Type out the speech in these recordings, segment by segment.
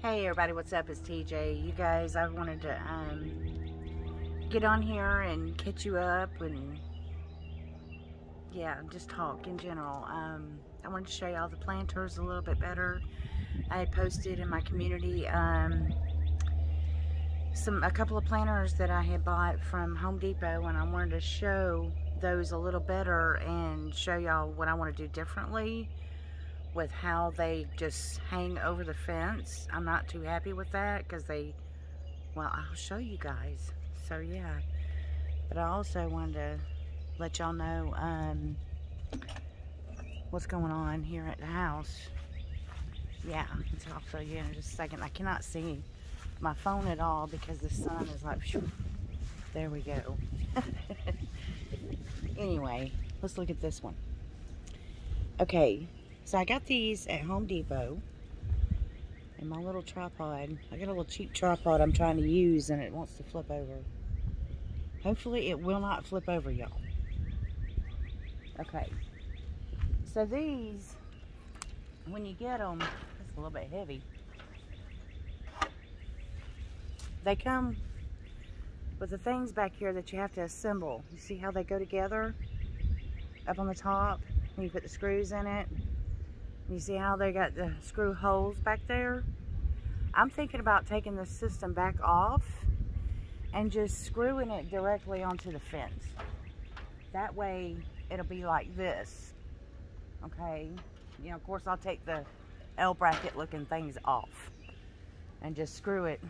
Hey everybody, what's up? It's TJ. You guys, I wanted to get on here and catch you up and yeah, just talk in general. I wanted to show y'all the planters a little bit better. I had posted in my community a couple of planters that I had bought from Home Depot, and I wanted to show those a little better and show y'all what I want to do differently with how they just hang over the fence. I'm not too happy with that because well, I'll show you guys. So yeah, but I also wanted to let y'all know what's going on here at the house. Yeah, so I'll show you in just a second. I cannot see my phone at all because the sun is like, phew. There we go. Anyway, let's look at this one. Okay, so I got these at Home Depot and my little tripod. I got a little cheap tripod I'm trying to use and it wants to flip over. Hopefully it will not flip over, y'all. Okay, so these, when you get them, it's a little bit heavy. They come with the things back here that you have to assemble. You see how they go together up on the top when you put the screws in it? You see how they got the screw holes back there? I'm thinking about taking the system back off and just screwing it directly onto the fence. That way it'll be like this, okay? You know, of course I'll take the L bracket looking things off and just screw it.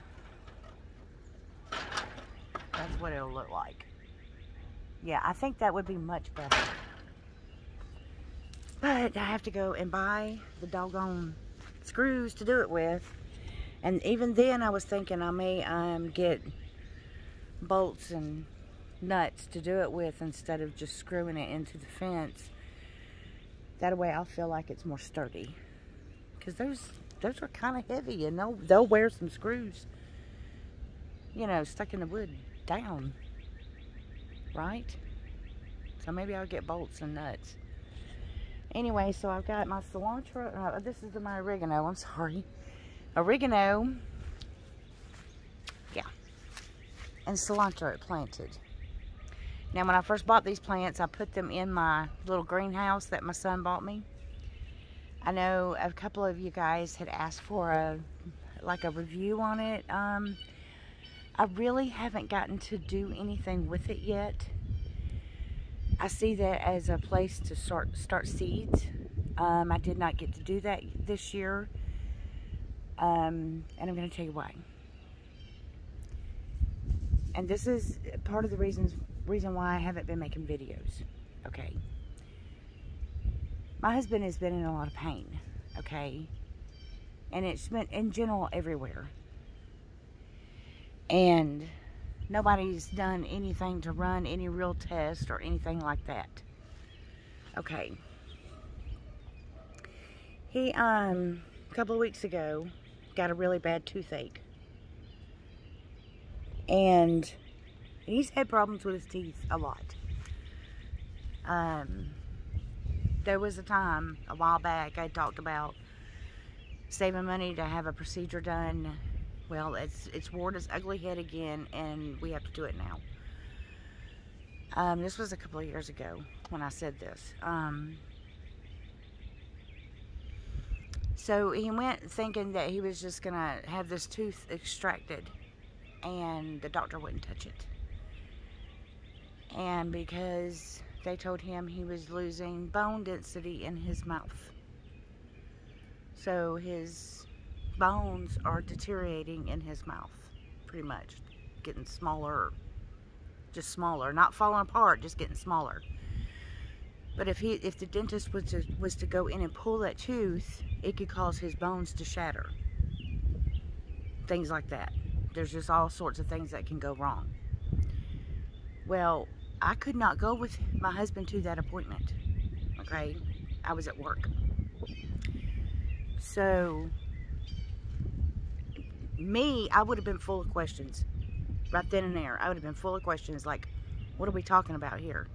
That's what it'll look like. Yeah, I think that would be much better. But I have to go and buy the doggone screws to do it with. And even then I was thinking I may get bolts and nuts to do it with instead of just screwing it into the fence. That way I'll feel like it's more sturdy. Because those are kind of heavy and they'll wear some screws, you know, stuck in the wood down. Right? So maybe I'll get bolts and nuts. Anyway, so I've got my cilantro, this is my oregano, I'm sorry. Oregano, yeah, and cilantro planted. Now when I first bought these plants, I put them in my little greenhouse that my son bought me. I know a couple of you guys had asked for a review on it. I really haven't gotten to do anything with it yet. I see that as a place to start seeds. I did not get to do that this year. And I'm going to tell you why. And this is part of the reason why I haven't been making videos. Okay. My husband has been in a lot of pain. Okay. And it's been in general everywhere. And nobody's done anything to run any real test or anything like that. Okay. He, a couple of weeks ago, got a really bad toothache. And he's had problems with his teeth a lot. There was a time, a while back, I talked about saving money to have a procedure done. Well, it's worn its ugly head again, and we have to do it now. This was a couple of years ago when I said this. So he went thinking that he was just going to have this tooth extracted, and the doctor wouldn't touch it. And because they told him he was losing bone density in his mouth. So his bones are deteriorating in his mouth, pretty much. Getting smaller, just smaller. Not falling apart, just getting smaller. But if the dentist was to go in and pull that tooth, it could cause his bones to shatter. Things like that. There's just all sorts of things that can go wrong. Well, I could not go with my husband to that appointment. Okay? I was at work. So, I would have been full of questions. Right then and there. I would have been full of questions like, what are we talking about here?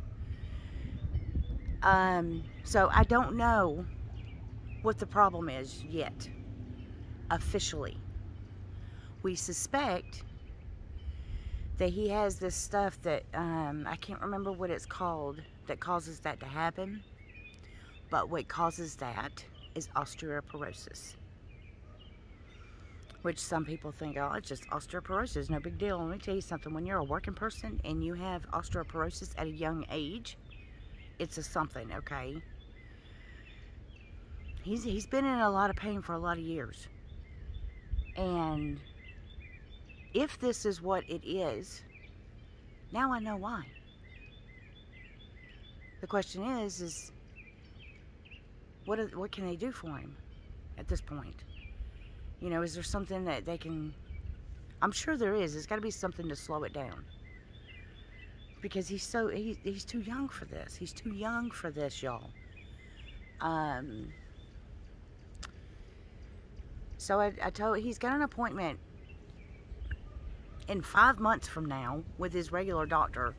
So I don't know what the problem is yet, officially. we suspect that he has this stuff that, I can't remember what it's called, that causes that to happen. But what causes that is osteoporosis. Which some people think, oh, it's just osteoporosis, no big deal. Let me tell you something, when you're a working person and you have osteoporosis at a young age, it's a something, okay? He's been in a lot of pain for a lot of years. And if this is what it is, now I know why. The question is what can they do for him at this point? You know, is there something that they can... I'm sure there is. There's got to be something to slow it down. Because he's too young for this. He's too young for this, y'all. So I told... He's got an appointment in 5 months from now with his regular doctor.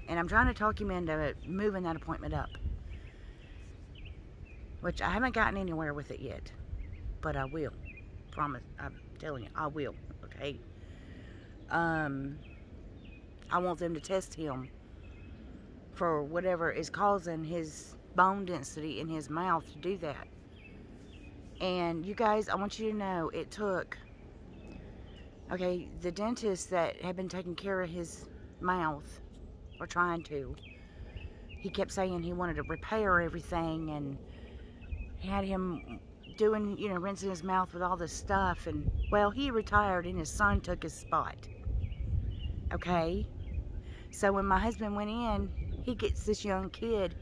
And I'm trying to talk him into moving that appointment up. Which I haven't gotten anywhere with it yet. But I will. Promise. I'm telling you, I will. Okay? I want them to test him for whatever is causing his bone density in his mouth to do that. And you guys, I want you to know, it took... Okay, the dentist that had been taking care of his mouth, or trying to, he kept saying he wanted to repair everything, and he had him doing, you know, rinsing his mouth with all this stuff, and, well, he retired and his son took his spot. Okay? So when my husband went in, he gets this young kid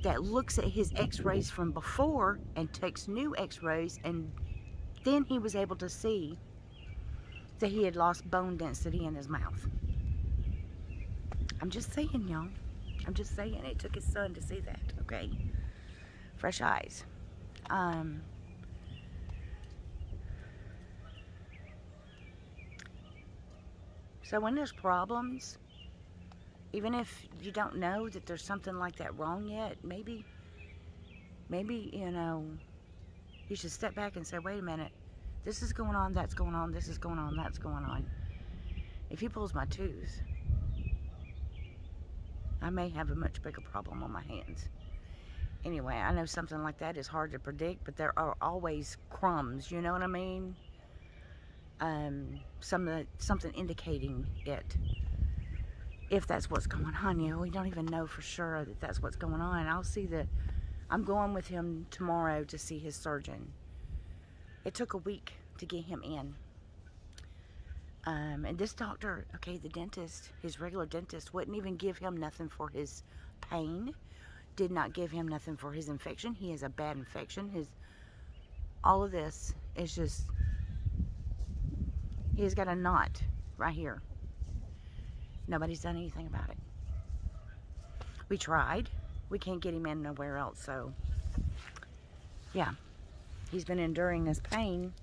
that looks at his x-rays from before and takes new x-rays, and then he was able to see that he had lost bone density in his mouth. I'm just saying, y'all. I'm just saying, it took his son to see that, okay? Fresh eyes. So when there's problems, even if you don't know that there's something like that wrong yet, maybe, you know, you should step back and say, wait a minute, this is going on, that's going on, this is going on, that's going on. If he pulls my tooth, I may have a much bigger problem on my hands. Anyway, I know something like that is hard to predict, but there are always crumbs, you know what I mean? Something indicating it. If that's what's going on, you know, we don't even know for sure that that's what's going on. I'm going with him tomorrow to see his surgeon. It took a week to get him in. And this doctor, okay, the dentist, his regular dentist, wouldn't even give him nothing for his pain. Did not give him nothing for his infection. He has a bad infection. All of this is just, he's got a knot right here. Nobody's done anything about it. We tried. We can't get him in nowhere else, so yeah. He's been enduring this pain.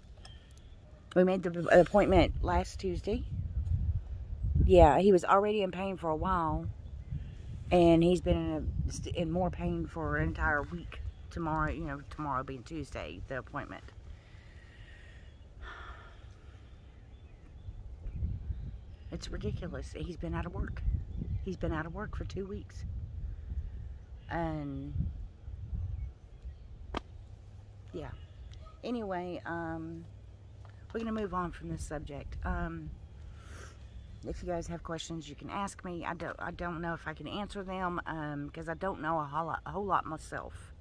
We made the appointment last Tuesday. Yeah, he was already in pain for a while. And he's been in more pain for an entire week. Tomorrow, you know, tomorrow being Tuesday, the appointment. It's ridiculous. He's been out of work. He's been out of work for 2 weeks. And yeah. Anyway, we're going to move on from this subject. If you guys have questions, you can ask me. I don't know if I can answer them, because I don't know a whole lot myself.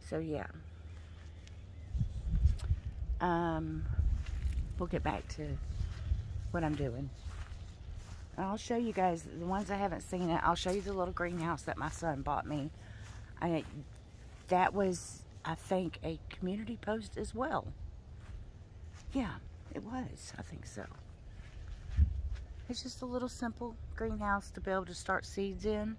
So, yeah. We'll get back to what I'm doing. I'll show you guys, the ones that haven't seen it, I'll show you the little greenhouse that my son bought me. That was, I think, a community post as well. Yeah, it was. I think so. It's just a little simple greenhouse to be able to start seeds in.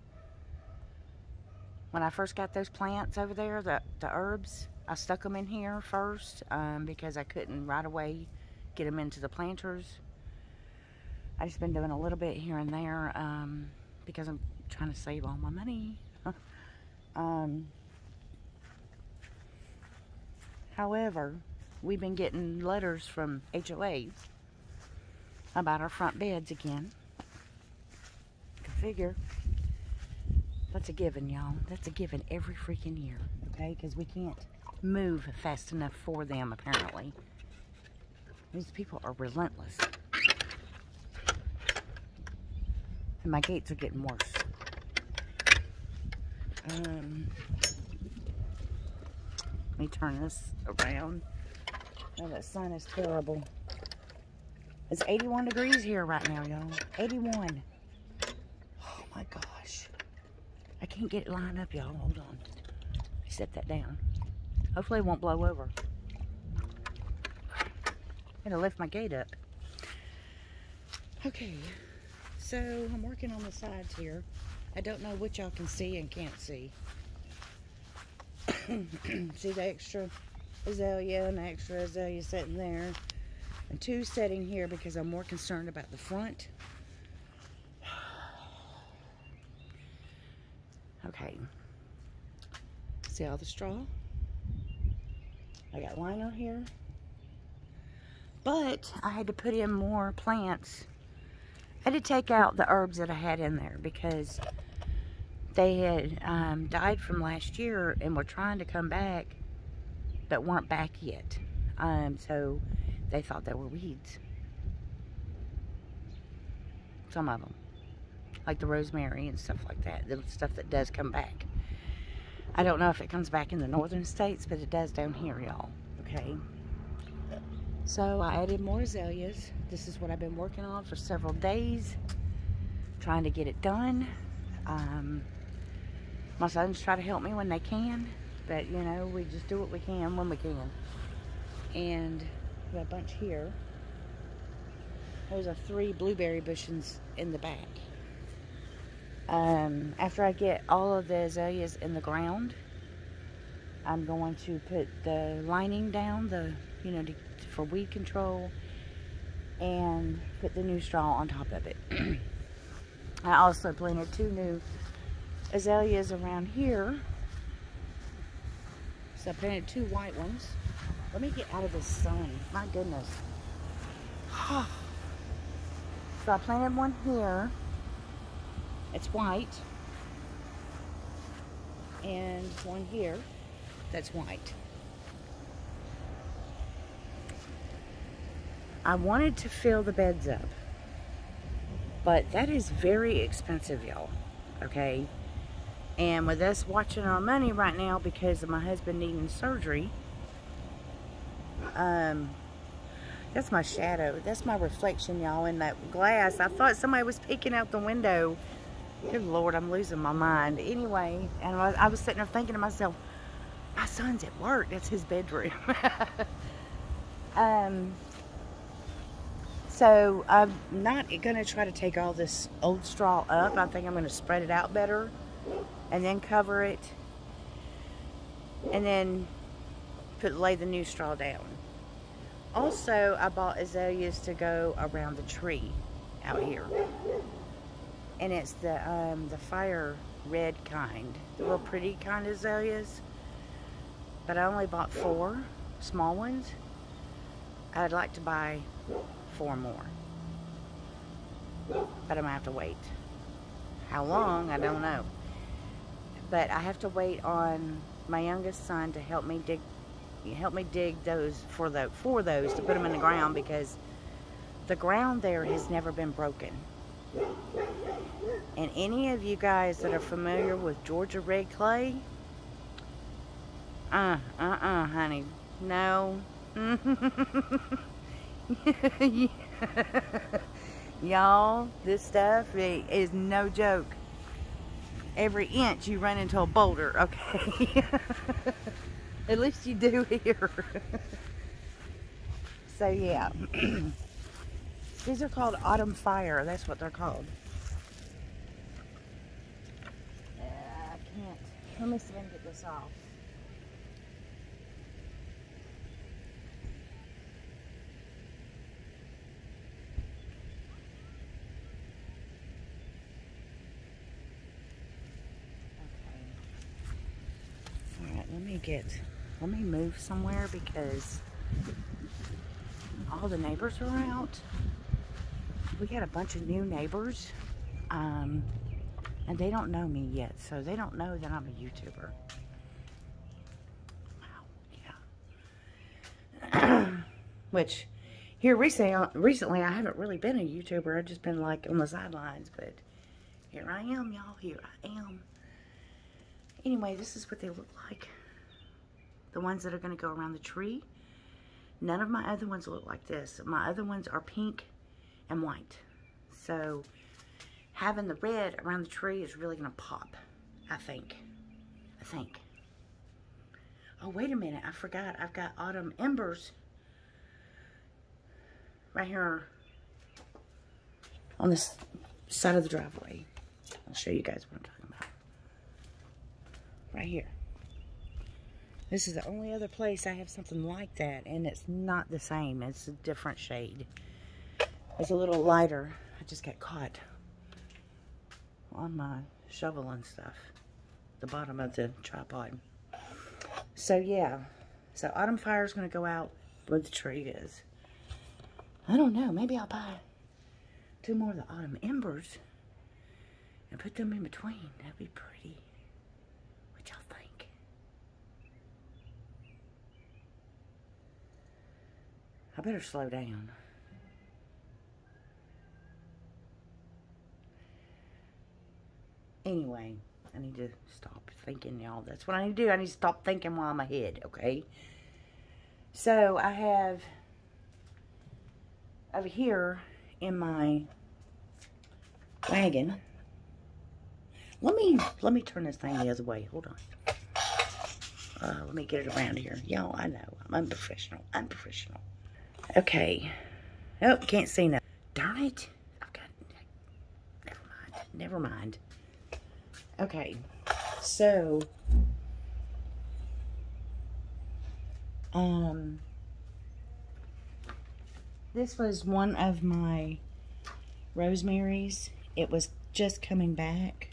When I first got those plants over there, the herbs, I stuck them in here first because I couldn't right away get them into the planters. I just been doing a little bit here and there because I'm trying to save all my money. However, we've been getting letters from HOA about our front beds again. Go figure. That's a given, y'all. That's a given every freaking year, okay? Because we can't move fast enough for them, apparently. These people are relentless. And my gates are getting worse. Let me turn this around. Oh, that sun is terrible. It's 81 degrees here right now, y'all. 81. Oh my gosh. I can't get it lined up, y'all. Hold on. Set that down. Hopefully it won't blow over. I'm gonna lift my gate up. Okay. So I'm working on the sides here. I don't know what y'all can see and can't see. See the extra azalea and the extra azalea sitting there. And two sitting here because I'm more concerned about the front. Okay. See all the straw? I got lino here. But I had to put in more plants. I had to take out the herbs that I had in there because they had died from last year and were trying to come back, but weren't back yet. So they thought they were weeds. Some of them. Like the rosemary and stuff like that. The stuff that does come back. I don't know if it comes back in the northern states, but it does down here, y'all. Okay? So I added more azaleas. This is what I've been working on for several days. Trying to get it done. My sons try to help me when they can. But, you know, we just do what we can when we can. And we have a bunch here. There's 3 blueberry bushes in the back. After I get all of the azaleas in the ground, I'm going to put the lining down, for weed control, and put the new straw on top of it. I also planted 2 new azaleas around here. So I planted 2 white ones. Let me get out of the sun. My goodness. So I planted one here. It's white. And one here that's white. I wanted to fill the beds up, but that is very expensive, y'all. Okay? And with us watching our money right now because of my husband needing surgery, that's my shadow. That's my reflection, y'all, in that glass. I thought somebody was peeking out the window. Good Lord, I'm losing my mind. Anyway, and I was sitting there thinking to myself, my son's at work. That's his bedroom. So I'm not going to try to take all this old straw up. I think I'm going to spread it out better and then cover it and then lay the new straw down. Also, I bought azaleas to go around the tree out here. And it's the fire red kind. The real pretty kind of azaleas. But I only bought 4 small ones. I'd like to buy 4 more. But I'm going to have to wait. How long? I don't know. But I have to wait on my youngest son to help me dig those for those to put them in the ground, because the ground there has never been broken. And any of you guys that are familiar with Georgia red clay, honey, no. Y'all, this stuff is no joke. Every inch you run into a boulder, okay? At least you do here. So yeah. These are called autumn fire. That's what they're called. I can't. Let me see if I can get this off. Let me move somewhere because all the neighbors are out. we got a bunch of new neighbors, and they don't know me yet, so they don't know that I'm a YouTuber. Wow, yeah. Which, here recently, I haven't really been a YouTuber. I've just been like on the sidelines, but here I am, y'all. Here I am. Anyway, this is what they look like. The ones that are going to go around the tree. None of my other ones look like this. My other ones are pink and white. So, having the red around the tree is really going to pop, I think. Oh, wait a minute. I forgot. I've got autumn embers right here on this side of the driveway. I'll show you guys what I'm talking about. Right here. This is the only other place I have something like that, and it's not the same. It's a different shade. It's a little lighter. I just got caught on my shovel and stuff. The bottom of the tripod. So, yeah. So, autumn fire is going to go out where the tree is. I don't know. Maybe I'll buy 2 more of the autumn embers and put them in between. That'd be pretty. What y'all think? I better slow down. Anyway, I need to stop thinking, y'all. That's what I need to do. I need to stop thinking while I'm ahead, okay? So, I have over here in my wagon. Let me turn this thing the other way. Hold on. Let me get it around here. Y'all, I know. I'm unprofessional. Okay. Oh, can't see now. Darn it. I've got... Never mind. Okay. So... this was one of my rosemaries. It was just coming back.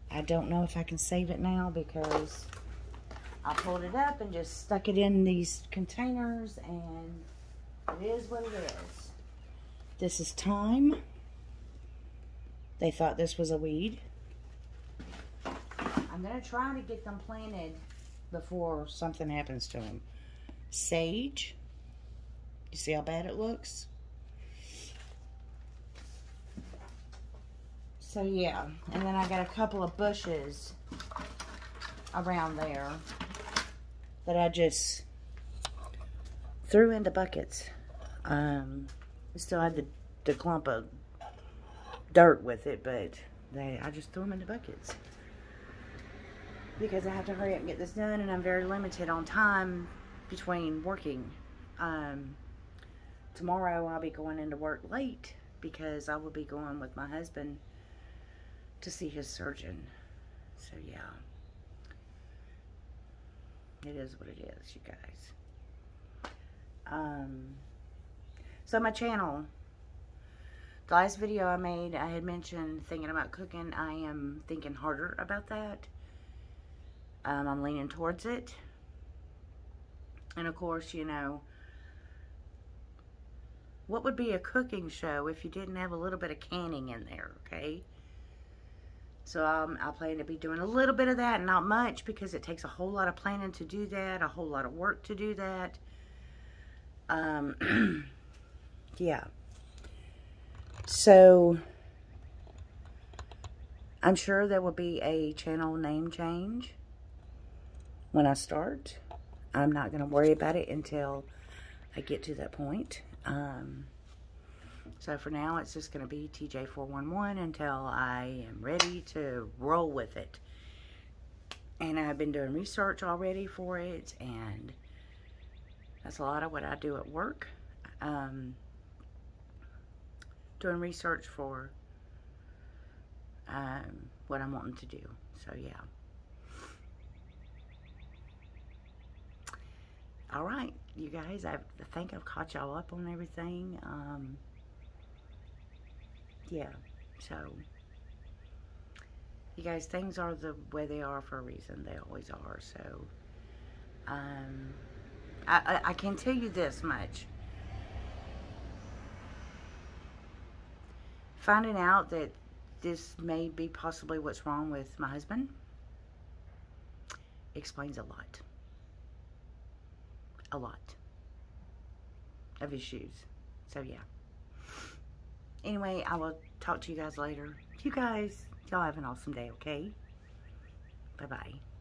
I don't know if I can save it now because I pulled it up and just stuck it in these containers, and it is what it is. This is thyme. They thought this was a weed. I'm going to try to get them planted before something happens to them. Sage. You see how bad it looks? So yeah, and then I got a couple of bushes around there that I just threw into buckets. I still had the clump of dirt with it, but I just threw them into buckets because I have to hurry up and get this done, and I'm very limited on time between working. Tomorrow I'll be going into work late because I will be going with my husband to see his surgeon. So yeah, it is what it is, you guys. So my channel, the last video I made, I had mentioned thinking about cooking. I am thinking harder about that. I'm leaning towards it. And of course, you know, what would be a cooking show if you didn't have a little bit of canning in there, okay? So I plan to be doing a little bit of that, not much, because it takes a whole lot of planning to do that, a whole lot of work to do that. Yeah. So I'm sure there will be a channel name change when I start. I'm not going to worry about it until I get to that point. So for now, it's just going to be TJ411 until I am ready to roll with it. And I've been doing research already for it, and that's a lot of what I do at work. Doing research for what I'm wanting to do. So yeah. All right, you guys, I think I've caught y'all up on everything. Yeah, so, you guys, things are the way they are for a reason. They always are. So, I can tell you this much. finding out that this may be possibly what's wrong with my husband explains a lot. A lot of issues. So yeah. Anyway, I will talk to you guys later. You guys, y'all have an awesome day, okay? Bye-bye.